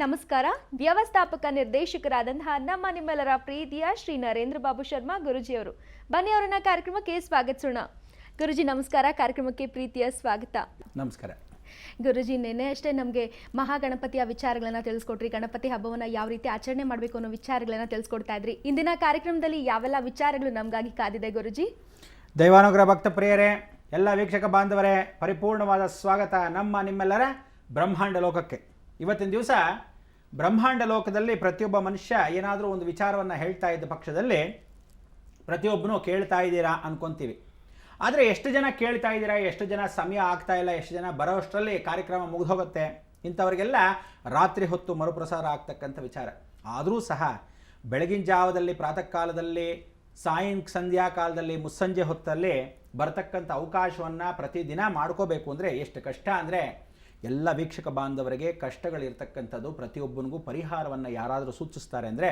ನಮಸ್ಕಾರ. ವ್ಯವಸ್ಥಾಪಕ ನಿರ್ದೇಶಕರಾದಂತಹ ನಮ್ಮ ನಿಮ್ಮೆಲ್ಲರ ಪ್ರೀತಿಯ ಶ್ರೀ ನರೇಂದ್ರ ಬಾಬು ಶರ್ಮಾ ಗುರುಜಿಯವರು. ಬನ್ನಿ ಅವರನ್ನ ಕಾರ್ಯಕ್ರಮಕ್ಕೆ ಸ್ವಾಗತಿಸೋಣ. ಗುರುಜಿ ನಮಸ್ಕಾರ, ಕಾರ್ಯಕ್ರಮಕ್ಕೆ ಪ್ರೀತಿಯ ಸ್ವಾಗತ. ನಮಸ್ಕಾರ. ಗುರುಜಿ, ನಿನ್ನೆ ಅಷ್ಟೇ ನಮಗೆ ಮಹಾಗಣಪತಿಯ ವಿಚಾರಗಳನ್ನ ತಿಳಿಸ್ಕೊಟ್ರಿ. ಗಣಪತಿ ಹಬ್ಬವನ್ನು ಯಾವ ರೀತಿ ಆಚರಣೆ ಮಾಡಬೇಕು ಅನ್ನೋ ವಿಚಾರಗಳನ್ನ ತಿಳಿಸ್ಕೊಡ್ತಾ ಇದ್ರಿ. ಇಂದಿನ ಕಾರ್ಯಕ್ರಮದಲ್ಲಿ ಯಾವೆಲ್ಲ ವಿಚಾರಗಳು ನಮಗಾಗಿ ಕಾದಿದೆ ಗುರುಜಿ? ದೈವಾನುಗ್ರಹ ಭಕ್ತ ಪ್ರಿಯರೇ, ಎಲ್ಲ ವೀಕ್ಷಕ ಬಾಂಧವರೇ, ಪರಿಪೂರ್ಣವಾದ ಸ್ವಾಗತ ನಮ್ಮ ನಿಮ್ಮೆಲ್ಲರ ಬ್ರಹ್ಮಾಂಡ ಲೋಕಕ್ಕೆ. ಇವತ್ತಿನ ದಿವಸ ಬ್ರಹ್ಮಾಂಡ ಲೋಕದಲ್ಲಿ ಪ್ರತಿಯೊಬ್ಬ ಮನುಷ್ಯ ಏನಾದರೂ ಒಂದು ವಿಚಾರವನ್ನು ಹೇಳ್ತಾ ಇದ್ದ ಪಕ್ಷದಲ್ಲಿ ಪ್ರತಿಯೊಬ್ಬನೂ ಕೇಳ್ತಾ ಇದ್ದೀರಾ ಅನ್ಕೊತೀವಿ. ಆದರೆ ಎಷ್ಟು ಜನ ಕೇಳ್ತಾ ಇದ್ದೀರಾ, ಎಷ್ಟು ಜನ ಸಮಯ ಆಗ್ತಾ ಇಲ್ಲ, ಎಷ್ಟು ಜನ ಬರೋಷ್ಟರಲ್ಲಿ ಕಾರ್ಯಕ್ರಮ ಮುಗಿದೋಗುತ್ತೆ, ಇಂಥವ್ರಿಗೆಲ್ಲ ರಾತ್ರಿ ಹೊತ್ತು ಮರುಪ್ರಸಾರ ಆಗ್ತಕ್ಕಂಥ ವಿಚಾರ. ಆದರೂ ಸಹ ಬೆಳಗಿನ ಜಾವದಲ್ಲಿ, ಪ್ರಾತಃ ಕಾಲದಲ್ಲಿ, ಸಂಧ್ಯಾ ಕಾಲದಲ್ಲಿ, ಮುಸ್ಸಂಜೆ ಹೊತ್ತಲ್ಲಿ ಬರ್ತಕ್ಕಂಥ ಅವಕಾಶವನ್ನು ಪ್ರತಿದಿನ ಮಾಡ್ಕೋಬೇಕು ಅಂದರೆ ಎಷ್ಟು ಕಷ್ಟ. ಅಂದರೆ ಎಲ್ಲ ವೀಕ್ಷಕ ಬಾಂಧವರಿಗೆ ಕಷ್ಟಗಳಿರ್ತಕ್ಕಂಥದ್ದು, ಪ್ರತಿಯೊಬ್ಬನಿಗೂ ಪರಿಹಾರವನ್ನು ಯಾರಾದರೂ ಸೂಚಿಸ್ತಾರೆ ಅಂದರೆ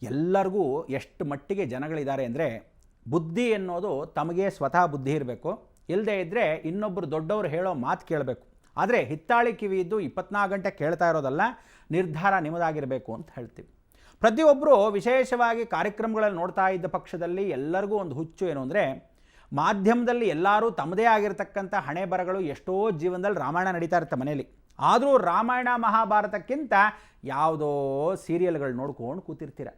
ಎಲ್ಲರಿಗೂ ಎಷ್ಟು ಮಟ್ಟಿಗೆ ಜನಗಳಿದ್ದಾರೆ ಅಂದರೆ ಬುದ್ಧಿ ಎನ್ನೋದು ತಮಗೆ ಸ್ವತಃ ಬುದ್ಧಿ ಇರಬೇಕು, ಇಲ್ಲದೇ ಇದ್ದರೆ ಇನ್ನೊಬ್ಬರು ದೊಡ್ಡವರು ಹೇಳೋ ಮಾತು ಕೇಳಬೇಕು. ಆದರೆ ಹಿತ್ತಾಳಿ ಕಿವಿ ಇದ್ದು 24 ಗಂಟೆ ಕೇಳ್ತಾ ಇರೋದಲ್ಲ, ನಿರ್ಧಾರ ನಿಮ್ಮದಾಗಿರಬೇಕು ಅಂತ ಹೇಳ್ತೀವಿ. ಪ್ರತಿಯೊಬ್ಬರು ವಿಶೇಷವಾಗಿ ಕಾರ್ಯಕ್ರಮಗಳಲ್ಲಿ ನೋಡ್ತಾ ಇದ್ದ ಪಕ್ಷದಲ್ಲಿ ಎಲ್ಲರಿಗೂ ಒಂದು ಹುಚ್ಚು ಏನು ಅಂದರೆ, ಮಾಧ್ಯಮದಲ್ಲಿ ಎಲ್ಲರೂ ತಮ್ಮದೇ ಆಗಿರತಕ್ಕಂಥ ಹಣೆ ಬರಗಳು, ಎಷ್ಟೋ ಜೀವನದಲ್ಲಿ ರಾಮಾಯಣ ನಡೀತಾ ಇರುತ್ತೆ ಮನೇಲಿ, ಆದರೂ ರಾಮಾಯಣ ಮಹಾಭಾರತಕ್ಕಿಂತ ಯಾವುದೋ ಸೀರಿಯಲ್ಗಳು ನೋಡ್ಕೊಂಡು ಕೂತಿರ್ತೀರ.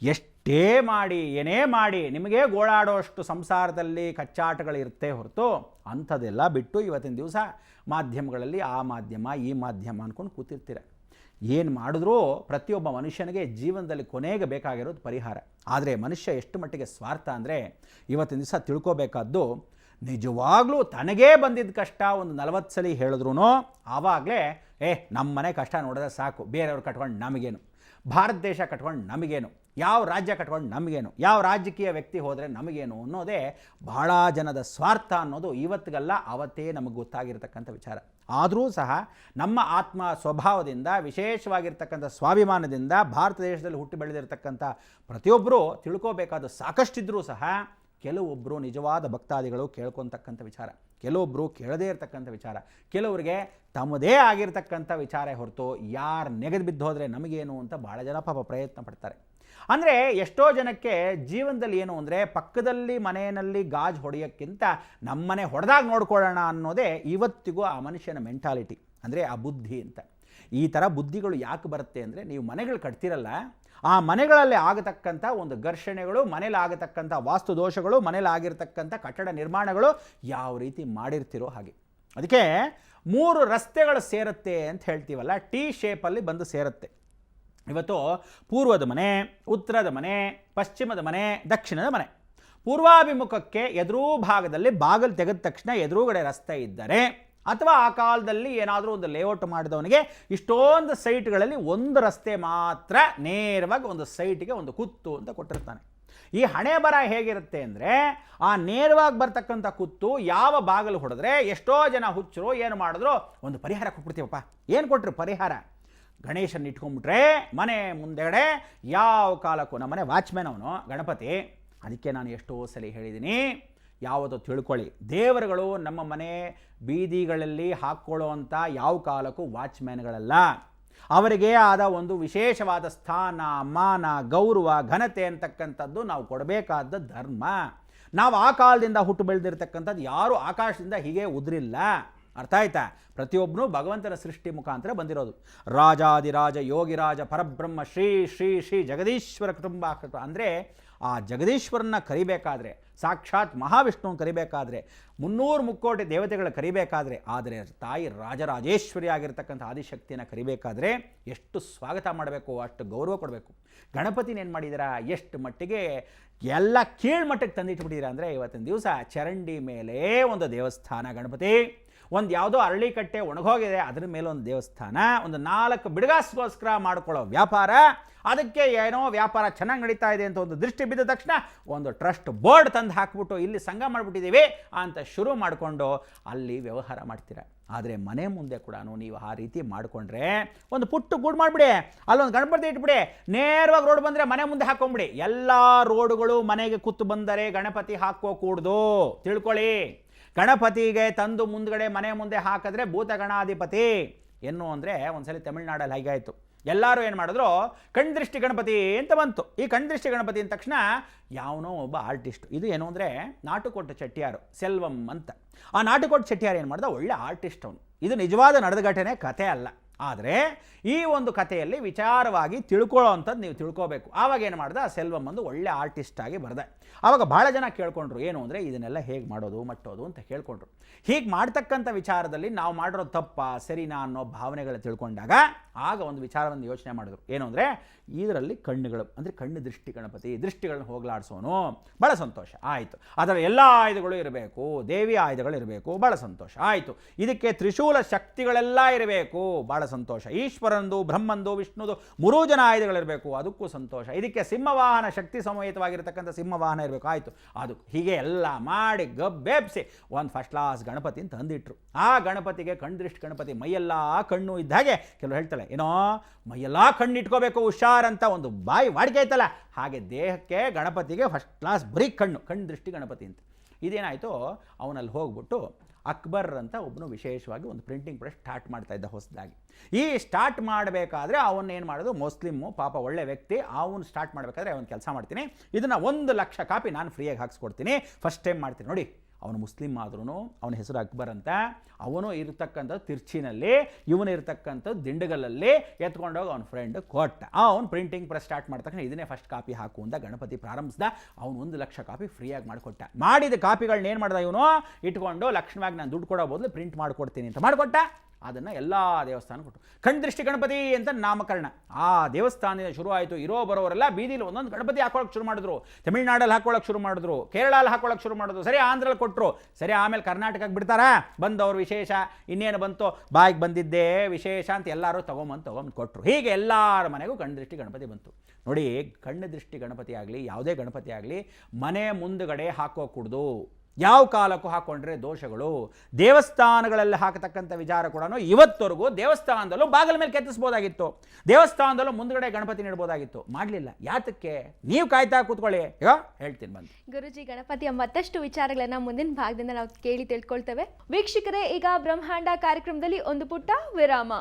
ಎಷ್ಟೇ ಮಾಡಿ ಏನೇ ಮಾಡಿ ನಿಮಗೆ ಗೋಳಾಡೋಷ್ಟು ಸಂಸಾರದಲ್ಲಿ ಕಚ್ಚಾಟಗಳಿರುತ್ತೆ ಹೊರತು ಅಂಥದ್ದೆಲ್ಲ ಬಿಟ್ಟು ಇವತ್ತಿನ ದಿವಸ ಮಾಧ್ಯಮಗಳಲ್ಲಿ ಆ ಮಾಧ್ಯಮ ಈ ಮಾಧ್ಯಮ ಅಂದ್ಕೊಂಡು ಕೂತಿರ್ತೀರ. ಏನು ಮಾಡಿದ್ರೂ ಪ್ರತಿಯೊಬ್ಬ ಮನುಷ್ಯನಿಗೆ ಜೀವನದಲ್ಲಿ ಕೊನೆಗೆ ಬೇಕಾಗಿರೋದು ಪರಿಹಾರ. ಆದರೆ ಮನುಷ್ಯ ಎಷ್ಟು ಮಟ್ಟಿಗೆ ಸ್ವಾರ್ಥ ಅಂದರೆ ಇವತ್ತಿನ ದಿವಸ ತಿಳ್ಕೋಬೇಕಾದ್ದು, ನಿಜವಾಗ್ಲೂ ತನಗೇ ಬಂದಿದ್ದ ಕಷ್ಟ ಒಂದು 40 ಸಲ ಹೇಳಿದ್ರು ಆವಾಗಲೇ ನಮ್ಮ ಮನೆ ಕಷ್ಟ ನೋಡಿದ್ರೆ ಸಾಕು, ಬೇರೆಯವ್ರು ಕಟ್ಕೊಂಡು ನಮಗೇನು, ಭಾರತ ದೇಶ ಕಟ್ಕೊಂಡು ನಮಗೇನು, ಯಾವ ರಾಜ್ಯ ಕಟ್ಕೊಂಡು ನಮಗೇನು, ಯಾವ ರಾಜಕೀಯ ವ್ಯಕ್ತಿ ಹೋದರೆ ನಮಗೇನು ಅನ್ನೋದೇ ಬಹಳ ಜನದ ಸ್ವಾರ್ಥ ಅನ್ನೋದು ಇವತ್ತಿಗಲ್ಲ ಅವತ್ತೇ ನಮಗೆ ಗೊತ್ತಾಗಿರ್ತಕ್ಕಂಥ ವಿಚಾರ. ಆದರೂ ಸಹ ನಮ್ಮ ಆತ್ಮ ಸ್ವಭಾವದಿಂದ, ವಿಶೇಷವಾಗಿರ್ತಕ್ಕಂಥ ಸ್ವಾಭಿಮಾನದಿಂದ ಭಾರತ ದೇಶದಲ್ಲಿ ಹುಟ್ಟಿ ಬೆಳೆದಿರ್ತಕ್ಕಂಥ ಪ್ರತಿಯೊಬ್ಬರೂ ತಿಳ್ಕೋಬೇಕಾದ ಸಾಕಷ್ಟಿದ್ರೂ ಸಹ ಕೆಲವೊಬ್ಬರು ನಿಜವಾದ ಭಕ್ತಾದಿಗಳು ಕೇಳ್ಕೊತಕ್ಕಂಥ ವಿಚಾರ, ಕೆಲವೊಬ್ಬರು ಕೇಳದೇ ಇರತಕ್ಕಂಥ ವಿಚಾರ, ಕೆಲವರಿಗೆ ತಮ್ಮದೇ ಆಗಿರ್ತಕ್ಕಂಥ ವಿಚಾರ ಹೊರತು ಯಾರು ನೆಗೆದು ಬಿದ್ದು ಹೋದರೆ ನಮಗೇನು ಅಂತ ಭಾಳ ಜನ ಪಾಪ ಪ್ರಯತ್ನ ಪಡ್ತಾರೆ. ಅಂದರೆ ಎಷ್ಟೋ ಜನಕ್ಕೆ ಜೀವನದಲ್ಲಿ ಏನು ಅಂದರೆ, ಪಕ್ಕದಲ್ಲಿ ಮನೆಯಲ್ಲಿ ಗಾಜು ಹೊಡೆಯೋಕ್ಕಿಂತ ನಮ್ಮನೆ ಹೊಡೆದಾಗ ನೋಡ್ಕೊಳ್ಳೋಣ ಅನ್ನೋದೇ ಇವತ್ತಿಗೂ ಆ ಮನುಷ್ಯನ ಮೆಂಟಾಲಿಟಿ, ಅಂದರೆ ಆ ಬುದ್ಧಿ ಅಂತ. ಈ ಥರ ಬುದ್ಧಿಗಳು ಯಾಕೆ ಬರುತ್ತೆ ಅಂದರೆ, ನೀವು ಮನೆಗಳು ಕಟ್ತಿರಲ್ಲ, ಆ ಮನೆಗಳಲ್ಲಿ ಆಗತಕ್ಕಂಥ ಒಂದು ಘರ್ಷಣೆಗಳು, ಮನೇಲಿ ಆಗತಕ್ಕಂಥ ವಾಸ್ತು ದೋಷಗಳು, ಮನೇಲಿ ಆಗಿರ್ತಕ್ಕಂಥ ಕಟ್ಟಡ ನಿರ್ಮಾಣಗಳು ಯಾವ ರೀತಿ ಮಾಡಿರ್ತಿರೋ ಹಾಗೆ. ಅದಕ್ಕೆ 3 ರಸ್ತೆಗಳು ಸೇರುತ್ತೆ ಅಂತ ಹೇಳ್ತೀವಲ್ಲ, ಟಿ ಶೇಪಲ್ಲಿ ಬಂದು ಸೇರುತ್ತೆ. ಇವತ್ತು ಪೂರ್ವದ ಮನೆ, ಉತ್ತರದ ಮನೆ, ಪಶ್ಚಿಮದ ಮನೆ, ದಕ್ಷಿಣದ ಮನೆ. ಪೂರ್ವಾಭಿಮುಖಕ್ಕೆ ಎದುರೂ ಭಾಗದಲ್ಲಿ ಬಾಗಿಲು ತೆಗೆದ ತಕ್ಷಣ ಎದುರುಗಡೆ ರಸ್ತೆ ಇದ್ದರೆ, ಅಥವಾ ಆ ಕಾಲದಲ್ಲಿ ಏನಾದರೂ ಒಂದು ಲೇಔಟ್ ಮಾಡಿದವನಿಗೆ ಇಷ್ಟೊಂದು ಸೈಟ್ಗಳಲ್ಲಿ ಒಂದು ರಸ್ತೆ ಮಾತ್ರ ನೇರವಾಗಿ ಒಂದು ಸೈಟಿಗೆ ಒಂದು ಕುತ್ತು ಅಂತ ಕೊಟ್ಟಿರ್ತಾನೆ. ಈ ಹಣೆ ಬರ ಹೇಗಿರುತ್ತೆ ಅಂದರೆ, ಆ ನೇರವಾಗಿ ಬರ್ತಕ್ಕಂಥ ಕುತ್ತು ಯಾವ ಬಾಗಿಲು ಹೊಡೆದ್ರೆ ಎಷ್ಟೋ ಜನ ಹುಚ್ಚರು ಏನು ಮಾಡಿದ್ರು, ಒಂದು ಪರಿಹಾರ ಕೊಟ್ಬಿಡ್ತೀವಪ್ಪ. ಏನು ಕೊಟ್ಟರು ಪರಿಹಾರ? ಗಣೇಶನ ಇಟ್ಕೊಂಡ್ಬಿಟ್ರೆ ಮನೆ ಮುಂದೆಗಡೆ ಯಾವ ಕಾಲಕ್ಕೂ, ನಮ್ಮನೆ ವಾಚ್ಮ್ಯಾನ್ ಅವನು ಗಣಪತಿ. ಅದಕ್ಕೆ ನಾನು ಎಷ್ಟೋ ಸಲ ಹೇಳಿದ್ದೀನಿ, ಯಾವುದು ತಿಳ್ಕೊಳ್ಳಿ, ದೇವರುಗಳು ನಮ್ಮ ಮನೆ ಬೀದಿಗಳಲ್ಲಿ ಹಾಕ್ಕೊಳ್ಳೋ ಅಂಥ ಯಾವ ಕಾಲಕ್ಕೂ ವಾಚ್ಮ್ಯಾನ್ಗಳಲ್ಲ. ಅವರಿಗೆ ಆದ ಒಂದು ವಿಶೇಷವಾದ ಸ್ಥಾನ, ಮಾನ, ಗೌರವ, ಘನತೆ ಅಂತಕ್ಕಂಥದ್ದು ನಾವು ಕೊಡಬೇಕಾದ ಧರ್ಮ. ನಾವು ಆ ಕಾಲದಿಂದ ಹುಟ್ಟು ಬೆಳೆದಿರ್ತಕ್ಕಂಥದ್ದು ಯಾರೂ ಆಕಾಶದಿಂದ ಹೀಗೆ ಉದುರಿಲ್ಲ. ಅರ್ಥ ಆಯ್ತಾ? ಪ್ರತಿಯೊಬ್ಬನು ಭಗವಂತನ ಸೃಷ್ಟಿ ಮುಖಾಂತರ ಬಂದಿರೋದು. ರಾಜಾದಿರಾಜ ಯೋಗಿರಾಜ ಪರಬ್ರಹ್ಮ ಶ್ರೀ ಶ್ರೀ ಶ್ರೀ ಜಗದೀಶ್ವರ ಕುಟುಂಬ ಅಂದರೆ ಆ ಜಗದೀಶ್ವರನ್ನ ಕರಿಬೇಕಾದ್ರೆ, ಸಾಕ್ಷಾತ್ ಮಹಾವಿಷ್ಣುವನ್ನು ಕರಿಬೇಕಾದ್ರೆ, 300 ಮುಕ್ಕೋಟಿ ದೇವತೆಗಳ ಕರಿಬೇಕಾದ್ರೆ, ಆದರೆ ತಾಯಿ ರಾಜರಾಜೇಶ್ವರಿ ಆಗಿರ್ತಕ್ಕಂಥ ಆದಿಶಕ್ತಿಯನ್ನು ಕರಿಬೇಕಾದ್ರೆ ಎಷ್ಟು ಸ್ವಾಗತ ಮಾಡಬೇಕು, ಅಷ್ಟು ಗೌರವ ಕೊಡಬೇಕು. ಗಣಪತಿನೇನು ಮಾಡಿದ್ದೀರಾ, ಎಷ್ಟು ಮಟ್ಟಿಗೆ ಎಲ್ಲ ಕೀಳ್ಮಟ್ಟಕ್ಕೆ ತಂದಿಟ್ಬಿಟ್ಟಿದ್ದೀರಾ ಅಂದರೆ, ಇವತ್ತಿನ ದಿವಸ ಚರಂಡಿ ಮೇಲೆ ಒಂದು ದೇವಸ್ಥಾನ ಗಣಪತಿ, ಒಂದು ಯಾವುದೋ ಅರಳಿಕಟ್ಟೆ ಒಣಗೋಗಿದೆ ಅದರ ಮೇಲೆ ಒಂದು ದೇವಸ್ಥಾನ, ಒಂದು 4 ಬಿಡುಗಾಸ್ಗೋಸ್ಕರ ಮಾಡ್ಕೊಳ್ಳೋ ವ್ಯಾಪಾರ, ಅದಕ್ಕೆ ಏನೋ ವ್ಯಾಪಾರ ಚೆನ್ನಾಗಿ ನಡೀತಾ ಇದೆ ಅಂತ ಒಂದು ದೃಷ್ಟಿ ಬಿದ್ದ ತಕ್ಷಣ ಒಂದು ಟ್ರಸ್ಟ್ ಬೋರ್ಡ್ ತಂದು ಹಾಕ್ಬಿಟ್ಟು ಇಲ್ಲಿ ಸಂಘ ಮಾಡಿಬಿಟ್ಟಿದ್ದೀವಿ ಅಂತ ಶುರು ಮಾಡಿಕೊಂಡು ಅಲ್ಲಿ ವ್ಯವಹಾರ ಮಾಡ್ತೀರ. ಆದರೆ ಮನೆ ಮುಂದೆ ಕೂಡ ನೀವು ಆ ರೀತಿ ಮಾಡಿಕೊಂಡ್ರೆ, ಒಂದು ಪುಟ್ಟು ಗೂಡು ಮಾಡಿಬಿಡಿ, ಅಲ್ಲೊಂದು ಗಣಪತಿ ಇಟ್ಬಿಡಿ, ನೇರವಾಗಿ ರೋಡ್ ಬಂದರೆ ಮನೆ ಮುಂದೆ ಹಾಕೊಂಬಿಡಿ. ಎಲ್ಲ ರೋಡುಗಳು ಮನೆಗೆ ಕೂತು ಬಂದರೆ ಗಣಪತಿ ಹಾಕೋಕೂಡ್ದು, ತಿಳ್ಕೊಳ್ಳಿ. ಗಣಪತಿಗೆ ತಂದು ಮುಂದ್ಗಡೆ ಮನೆ ಮುಂದೆ ಹಾಕಿದ್ರೆ ಭೂತ ಗಣಾಧಿಪತಿ ಎನ್ನು ಅಂದರೆ, ಒಂದ್ಸಲಿ ತಮಿಳ್ನಾಡಲ್ಲಿ ಹೇಗಾಯಿತು, ಎಲ್ಲರೂ ಏನು ಮಾಡಿದ್ರು ಕಣ್ದೃಷ್ಟಿ ಗಣಪತಿ ಅಂತ ಬಂತು. ಈ ಕಣ್ದೃಷ್ಟಿ ಗಣಪತಿ ಅಂದ ತಕ್ಷಣ ಯಾವನೋ ಒಬ್ಬ ಆರ್ಟಿಸ್ಟ್, ಇದು ಏನು ಅಂದರೆ ನಾಟುಕೋಟ ಚೆಟ್ಟಿಯಾರು ಸೆಲ್ವಂ ಅಂತ. ಆ ನಾಟುಕೋಟ ಚೆಟ್ಟಿಯಾರು ಏನು ಮಾಡ್ದ, ಒಳ್ಳೆ ಆರ್ಟಿಸ್ಟ್ ಅವನು. ಇದು ನಿಜವಾದ ನಡೆದ ಘಟನೆ, ಕಥೆ ಅಲ್ಲ. ಆದರೆ ಈ ಒಂದು ಕಥೆಯಲ್ಲಿ ವಿಚಾರವಾಗಿ ತಿಳ್ಕೊಳ್ಳೋ ಅಂಥದ್ದು ನೀವು ತಿಳ್ಕೋಬೇಕು. ಆವಾಗ ಏನು ಮಾಡ್ದೆ, ಆ ಸೆಲ್ವಂ ಒಂದು ಒಳ್ಳೆ ಆರ್ಟಿಸ್ಟಾಗಿ ಬರೆದೆ. ಆವಾಗ ಭಾಳ ಜನ ಕೇಳ್ಕೊಂಡ್ರು, ಏನು ಅಂದರೆ ಇದನ್ನೆಲ್ಲ ಹೇಗೆ ಮಾಡೋದು ಮಟ್ಟೋದು ಅಂತ ಕೇಳ್ಕೊಂಡ್ರು. ಹೀಗೆ ಮಾಡ್ತಕ್ಕಂಥ ವಿಚಾರದಲ್ಲಿ ನಾವು ಮಾಡಿರೋ ತಪ್ಪ ಸರಿನಾ ಅನ್ನೋ ಭಾವನೆಗಳು ತಿಳ್ಕೊಂಡಾಗ ಆಗ ಒಂದು ವಿಚಾರವನ್ನು ಯೋಚನೆ ಮಾಡಿದ್ರು. ಏನು ಅಂದರೆ ಇದರಲ್ಲಿ ಕಣ್ಣುಗಳು ಅಂದರೆ ಕಣ್ಣು ದೃಷ್ಟಿ ಗಣಪತಿ, ದೃಷ್ಟಿಗಳನ್ನ ಹೋಗಲಾಡಿಸೋನು, ಭಾಳ ಸಂತೋಷ ಆಯಿತು. ಅದರ ಎಲ್ಲ ಆಯುಧಗಳು ಇರಬೇಕು, ದೇವಿ ಆಯುಧಗಳು ಇರಬೇಕು, ಭಾಳ ಸಂತೋಷ ಆಯಿತು. ಇದಕ್ಕೆ ತ್ರಿಶೂಲ ಶಕ್ತಿಗಳೆಲ್ಲ ಇರಬೇಕು, ಭಾಳ ಸಂತೋಷ. ಈಶ್ವರಂದು, ಬ್ರಹ್ಮಂದು, ವಿಷ್ಣುದು 3 ಜನ ಆಯುಧಗಳಿರಬೇಕು, ಅದಕ್ಕೂ ಸಂತೋಷ. ಇದಕ್ಕೆ ಸಿಂಹವಾಹನ, ಶಕ್ತಿ ಸಮೇತವಾಗಿರ್ತಕ್ಕಂಥ ಸಿಂಹವಾಹನ ಇರಬೇಕು, ಆಯಿತು. ಅದು ಹೀಗೆ ಎಲ್ಲ ಮಾಡಿ ಗಬ್ಬೆಬ್ಸಿ ಒಂದು ಫಸ್ಟ್ ಕ್ಲಾಸ್ ಗಣಪತಿ ಅಂತ ತಂದಿಟ್ರು. ಆ ಗಣಪತಿಗೆ ಕಣ್ದೃಷ್ಟಿ ಗಣಪತಿ, ಮೈಯೆಲ್ಲ ಕಣ್ಣು ಇದ್ದಾಗೆ. ಕೆಲವರು ಹೇಳ್ತಾಳೆ, ಏನೋ ಮೈಯೆಲ್ಲ ಕಣ್ಣು ಇಟ್ಕೋಬೇಕು ಹುಷಾರ್ ಅಂತ ಒಂದು ಬಾಯಿ ವಾಡಿಕೆ ಐತಲ್ಲ, ಹಾಗೆ ದೇಹಕ್ಕೆ ಗಣಪತಿಗೆ ಫಸ್ಟ್ ಕ್ಲಾಸ್ ಬರೀ ಕಣ್ಣು ದೃಷ್ಟಿ ಗಣಪತಿ ಅಂತ. ಇದೇನಾಯಿತು, ಅವನಲ್ಲಿ ಹೋಗ್ಬಿಟ್ಟು ಅಕ್ಬರ್ ಅಂತ ಒಬ್ಬನು ವಿಶೇಷವಾಗಿ ಒಂದು ಪ್ರಿಂಟಿಂಗ್ ಪ್ರೆಸ್ ಸ್ಟಾರ್ಟ್ ಮಾಡ್ತಾ ಇದ್ದ ಹೊಸದಾಗಿ. ಈ ಸ್ಟಾರ್ಟ್ ಮಾಡಬೇಕಾದ್ರೆ ಅವನ್ನ ಏನು ಮಾಡೋದು, ಮುಸ್ಲಿಮ್ಮು ಪಾಪ ಒಳ್ಳೆ ವ್ಯಕ್ತಿ, ಅವನು ಸ್ಟಾರ್ಟ್ ಮಾಡಬೇಕಾದ್ರೆ ಅವನು ಕೆಲಸ ಮಾಡ್ತೀನಿ, ಇದನ್ನು 1 ಲಕ್ಷ ಕಾಪಿ ನಾನು ಫ್ರೀಯಾಗಿ ಹಾಕ್ಸ್ಕೊಡ್ತೀನಿ, ಫಸ್ಟ್ ಟೈಮ್ ಮಾಡ್ತೀನಿ. ನೋಡಿ, ಅವನು ಮುಸ್ಲಿಮ್ ಆದ್ರೂ ಅವನ ಹೆಸರು ಅಕ್ಬರ್ ಅಂತ. ಅವನು ಇರತಕ್ಕಂಥದ್ದು ತಿರ್ಚಿನಲ್ಲಿ, ಇವನು ಇರತಕ್ಕಂಥದ್ದು ದಿಂಡಗಲಲ್ಲಿ. ಎತ್ಕೊಂಡೋಗಿ ಅವನ ಫ್ರೆಂಡ್ ಕೊಟ್ಟ. ಅವನು ಪ್ರಿಂಟಿಂಗ್ ಪ್ರೆಸ್ ಸ್ಟಾರ್ಟ್ ಮಾಡಿದ ತಕ್ಷಣ ಇದನ್ನೇ ಫಸ್ಟ್ ಕಾಪಿ ಹಾಕು ಅಂತ ಗಣಪತಿ ಪ್ರಾರಂಭಿಸಿದ. ಅವನು 1 ಲಕ್ಷ ಕಾಪಿ ಫ್ರೀಯಾಗಿ ಮಾಡಿಕೊಟ್ಟ. ಮಾಡಿದ ಕಾಪಿಗಳನ್ನ ಏನು ಮಾಡ್ದ ಇವನು, ಇಟ್ಕೊಂಡು ಲಕ್ಷಣವಾಗಿ ನಾನು ದುಡ್ಡು ಕೊಡೋ ಬದಲು ಪ್ರಿಂಟ್ ಮಾಡಿಕೊಡ್ತೀನಿ ಅಂತ ಮಾಡಿಕೊಟ್ಟ. ಅದನ್ನು ಎಲ್ಲ ದೇವಸ್ಥಾನ ಕೊಟ್ಟು ಕಣ್ದೃಷ್ಟಿ ಗಣಪತಿ ಅಂತ ನಾಮಕರಣ. ಆ ದೇವಸ್ಥಾನದಿಂದ ಶುರು ಆಯಿತು. ಇರೋ ಬರೋರೆಲ್ಲ ಬೀದಿಲಿ ಒಂದೊಂದು ಗಣಪತಿ ಹಾಕೊಳ್ಳೋಕೆ ಶುರು ಮಾಡಿದ್ರು. ತಮಿಳ್ನಾಡಲ್ಲಿ ಹಾಕೊಳ್ಳೋಕೆ ಶುರು ಮಾಡಿದ್ರು, ಕೇರಳಲ್ಲಿ ಹಾಕೊಳ್ಳೋಕೆ ಶುರು ಮಾಡಿದ್ರು, ಸರಿ ಆಂಧ್ರಲ್ಲಿ ಕೊಟ್ಟರು, ಸರಿ ಆಮೇಲೆ ಕರ್ನಾಟಕಕ್ಕೆ ಬಿಡ್ತಾರಾ, ಬಂದವರು ವಿಶೇಷ ಇನ್ನೇನು ಬಂತು, ಬಾಯಿಗೆ ಬಂದಿದ್ದೇ ವಿಶೇಷ ಅಂತ ಎಲ್ಲರೂ ತೊಗೊಂಬಂದು ಕೊಟ್ಟರು. ಹೀಗೆ ಎಲ್ಲರ ಮನೆಗೂ ಕಣ್ದೃಷ್ಟಿ ಗಣಪತಿ ಬಂತು. ನೋಡಿ, ಕಣ್ಣು ದೃಷ್ಟಿ ಗಣಪತಿ ಆಗಲಿ ಯಾವುದೇ ಗಣಪತಿ ಆಗಲಿ ಮನೆ ಮುಂದುಗಡೆ ಹಾಕೋಕೂಡ್ದು. ಯಾವ ಕಾಲಕ್ಕೂ ಹಾಕ್ಕೊಂಡ್ರೆ ದೋಷಗಳು. ದೇವಸ್ಥಾನಗಳಲ್ಲಿ ಹಾಕತಕ್ಕಂಥ ವಿಚಾರ ಕೂಡ ಇವತ್ತವರೆಗೂ ದೇವಸ್ಥಾನದಲ್ಲೂ ಬಾಗಿಲ ಮೇಲೆ ಕೆತ್ತಿಸ್ಬೋದಾಗಿತ್ತು, ದೇವಸ್ಥಾನದಲ್ಲೂ ಮುಂದ್ಗಡೆ ಗಣಪತಿ ನೀಡ್ಬೋದಾಗಿತ್ತು, ಮಾಡಲಿಲ್ಲ. ಯಾತಕ್ಕೆ? ನೀವು ಕಾಯ್ತಾ ಕೂತ್ಕೊಳ್ಳಿ, ಈಗ ಹೇಳ್ತೀನಿ ಬಂದು. ಗುರುಜಿ, ಗಣಪತಿಯ ಮತ್ತಷ್ಟು ವಿಚಾರಗಳನ್ನ ಮುಂದಿನ ಭಾಗದಿಂದ ನಾವು ಕೇಳಿ ತಿಳ್ಕೊಳ್ತೇವೆ. ವೀಕ್ಷಕರೇ, ಈಗ ಬ್ರಹ್ಮಾಂಡ ಕಾರ್ಯಕ್ರಮದಲ್ಲಿ ಒಂದು ಪುಟ್ಟ ವಿರಾಮ.